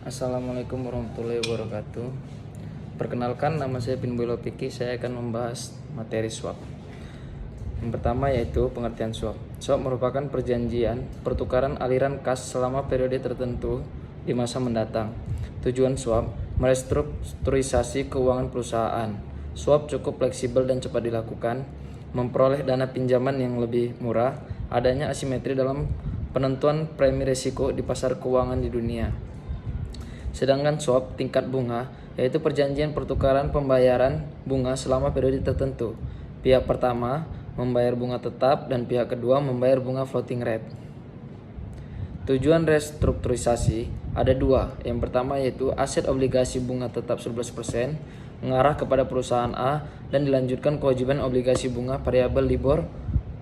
Assalamualaikum warahmatullahi wabarakatuh. Perkenalkan, nama saya Pinboy Lopiki. Saya akan membahas materi swap. Yang pertama yaitu pengertian swap. Swap merupakan perjanjian pertukaran aliran kas selama periode tertentu di masa mendatang. Tujuan swap merestrukturisasi keuangan perusahaan. Swap cukup fleksibel dan cepat dilakukan, memperoleh dana pinjaman yang lebih murah, adanya asimetri dalam penentuan premi risiko di pasar keuangan di dunia. Sedangkan swap tingkat bunga yaitu perjanjian pertukaran pembayaran bunga selama periode tertentu. Pihak pertama membayar bunga tetap dan pihak kedua membayar bunga floating rate. Tujuan restrukturisasi ada dua. Yang pertama yaitu aset obligasi bunga tetap 11% mengarah kepada perusahaan A dan dilanjutkan kewajiban obligasi bunga variabel LIBOR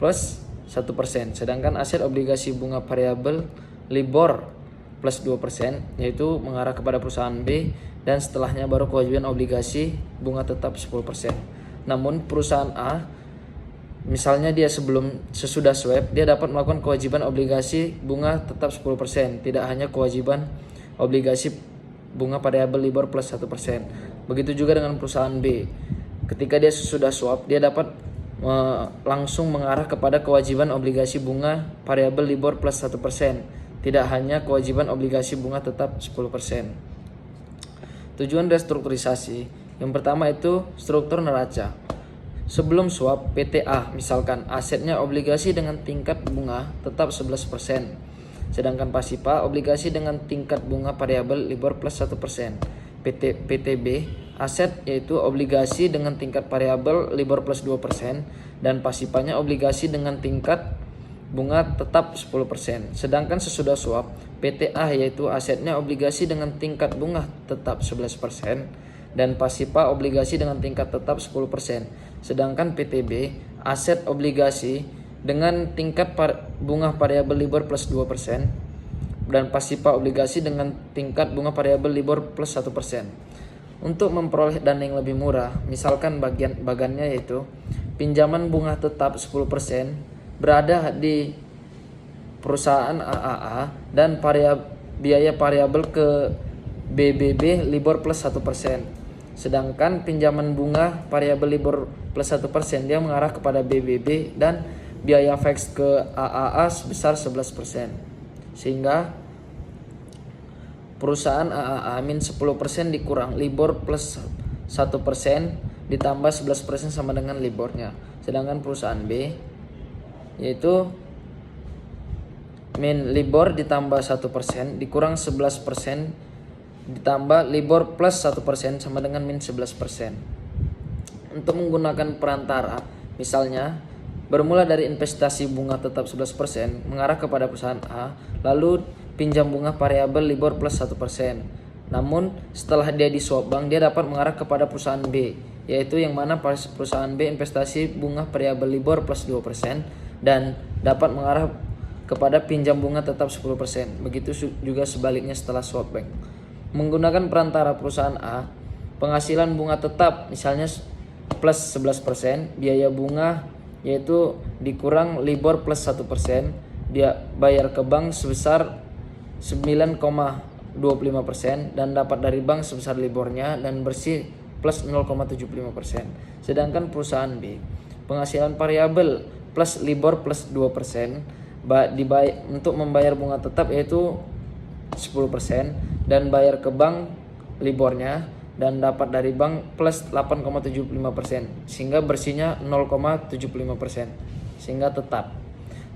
plus 1%. Sedangkan aset obligasi bunga variabel LIBOR plus 2% yaitu mengarah kepada perusahaan B dan setelahnya baru kewajiban obligasi bunga tetap 10%. Namun perusahaan A misalnya dia sesudah swap dia dapat melakukan kewajiban obligasi bunga tetap 10%, tidak hanya kewajiban obligasi bunga variabel LIBOR plus 1%. Begitu juga dengan perusahaan B. Ketika dia sesudah swap dia dapat langsung mengarah kepada kewajiban obligasi bunga variabel LIBOR plus 1%. Tidak hanya kewajiban obligasi bunga tetap 10%. Tujuan restrukturisasi yang pertama itu struktur neraca. Sebelum swap PTA misalkan asetnya obligasi dengan tingkat bunga tetap 11%. Sedangkan pasipa obligasi dengan tingkat bunga variabel LIBOR plus 1%. PTB aset yaitu obligasi dengan tingkat variabel LIBOR plus 2% dan pasipanya obligasi dengan tingkat bunga tetap 10%. Sedangkan sesudah swap, PTA yaitu asetnya obligasi dengan tingkat bunga tetap 11% dan pasipa obligasi dengan tingkat tetap 10%. Sedangkan PTB aset obligasi dengan tingkat bunga variabel LIBOR plus 2% dan pasipa obligasi dengan tingkat bunga variabel LIBOR plus 1%. Untuk memperoleh dana yang lebih murah, misalkan bagannya yaitu pinjaman bunga tetap 10% berada di perusahaan AAA dan biaya variabel ke BBB LIBOR plus 1%. Sedangkan pinjaman bunga variabel LIBOR plus 1% dia mengarah kepada BBB dan biaya fix ke AAA sebesar 11%. Sehingga perusahaan AAA min 10% dikurang LIBOR plus 1% ditambah 11% sama dengan LIBORnya. Sedangkan perusahaan B yaitu min LIBOR ditambah 1% dikurang 11% ditambah LIBOR plus 1% sama dengan min 11%. Untuk menggunakan perantara, misalnya bermula dari investasi bunga tetap 11% mengarah kepada perusahaan A, lalu pinjam bunga variabel LIBOR plus 1%. Namun setelah dia di swap bank dia dapat mengarah kepada perusahaan B, yaitu yang mana perusahaan B investasi bunga variabel LIBOR plus 2% dan dapat mengarah kepada pinjam bunga tetap 10%. Begitu juga sebaliknya setelah swap bank. Menggunakan perantara perusahaan A, penghasilan bunga tetap misalnya plus 11%, biaya bunga yaitu dikurang LIBOR plus 1%, dia bayar ke bank sebesar 9,25% dan dapat dari bank sebesar LIBORnya dan bersih plus 0,75%. Sedangkan perusahaan B, penghasilan variabel plus LIBOR plus 2% untuk membayar bunga tetap yaitu 10% dan bayar ke bank LIBORnya dan dapat dari bank plus 8,75% sehingga bersihnya 0,75% sehingga tetap.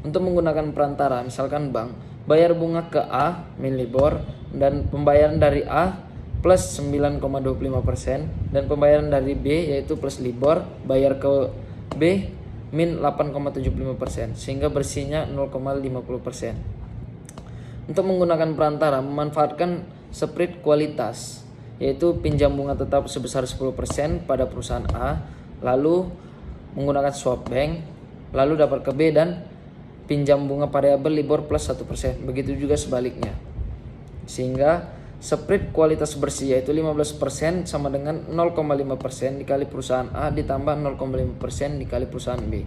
Untuk menggunakan perantara misalkan bank bayar bunga ke A min LIBOR dan pembayaran dari A plus 9,25% dan pembayaran dari B yaitu plus LIBOR bayar ke B min 8,75% sehingga bersihnya 0,50%. Untuk menggunakan perantara memanfaatkan spread kualitas yaitu pinjam bunga tetap sebesar 10% pada perusahaan A, lalu menggunakan swap bank, lalu dapat ke B dan pinjam bunga variabel LIBOR plus 1%. Begitu juga sebaliknya. Sehingga spread kualitas bersih yaitu 15% sama dengan 0,5% dikali perusahaan A ditambah 0,5% dikali perusahaan B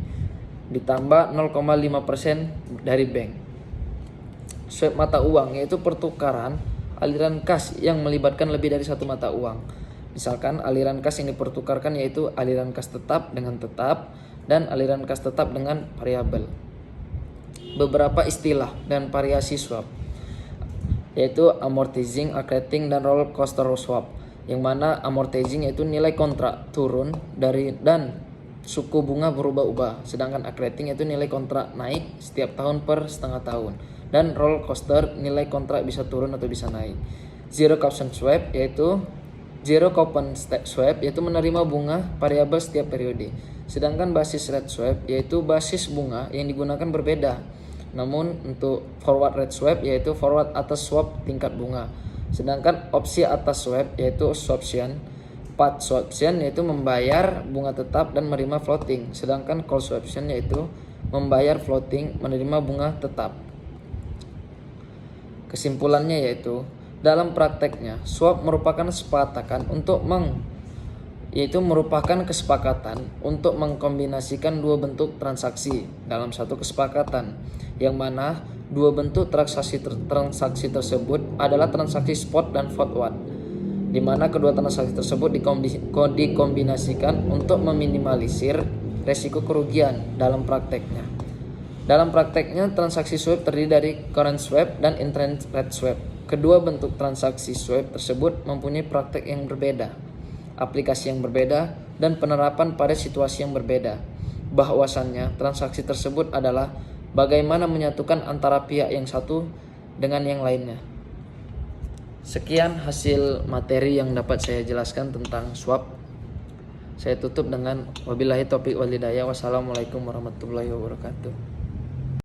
ditambah 0,5% dari bank. Swap mata uang yaitu pertukaran aliran kas yang melibatkan lebih dari satu mata uang. Misalkan aliran kas yang dipertukarkan yaitu aliran kas tetap dengan tetap dan aliran kas tetap dengan variabel. Beberapa istilah dan variasi swap yaitu amortizing, accreting, dan roller coaster swap, yang mana amortizing yaitu nilai kontrak turun dari dan suku bunga berubah-ubah, sedangkan accreting yaitu nilai kontrak naik setiap tahun per setengah tahun, dan roller coaster nilai kontrak bisa turun atau bisa naik. Zero coupon swap yaitu menerima bunga variabel setiap periode, sedangkan basis rate swap yaitu basis bunga yang digunakan berbeda. Namun untuk forward rate swap yaitu forward atas swap tingkat bunga. Sedangkan opsi atas swap yaitu swaption. Put swaption yaitu membayar bunga tetap dan menerima floating. Sedangkan call swaption yaitu membayar floating menerima bunga tetap. Kesimpulannya yaitu dalam prakteknya swap merupakan kesepakatan untuk mengkombinasikan dua bentuk transaksi dalam satu kesepakatan, yang mana dua bentuk transaksi tersebut adalah transaksi spot dan forward, di mana kedua transaksi tersebut dikombinasikan untuk meminimalisir resiko kerugian dalam prakteknya. Dalam prakteknya, transaksi swap terdiri dari current swap dan interest rate swap. Kedua bentuk transaksi swap tersebut mempunyai praktek yang berbeda, aplikasi yang berbeda, dan penerapan pada situasi yang berbeda. Bahwasannya transaksi tersebut adalah bagaimana menyatukan antara pihak yang satu dengan yang lainnya. Sekian hasil materi yang dapat saya jelaskan tentang swap. Saya tutup dengan wabillahi taufiq wal hidayah. Wassalamualaikum warahmatullahi wabarakatuh.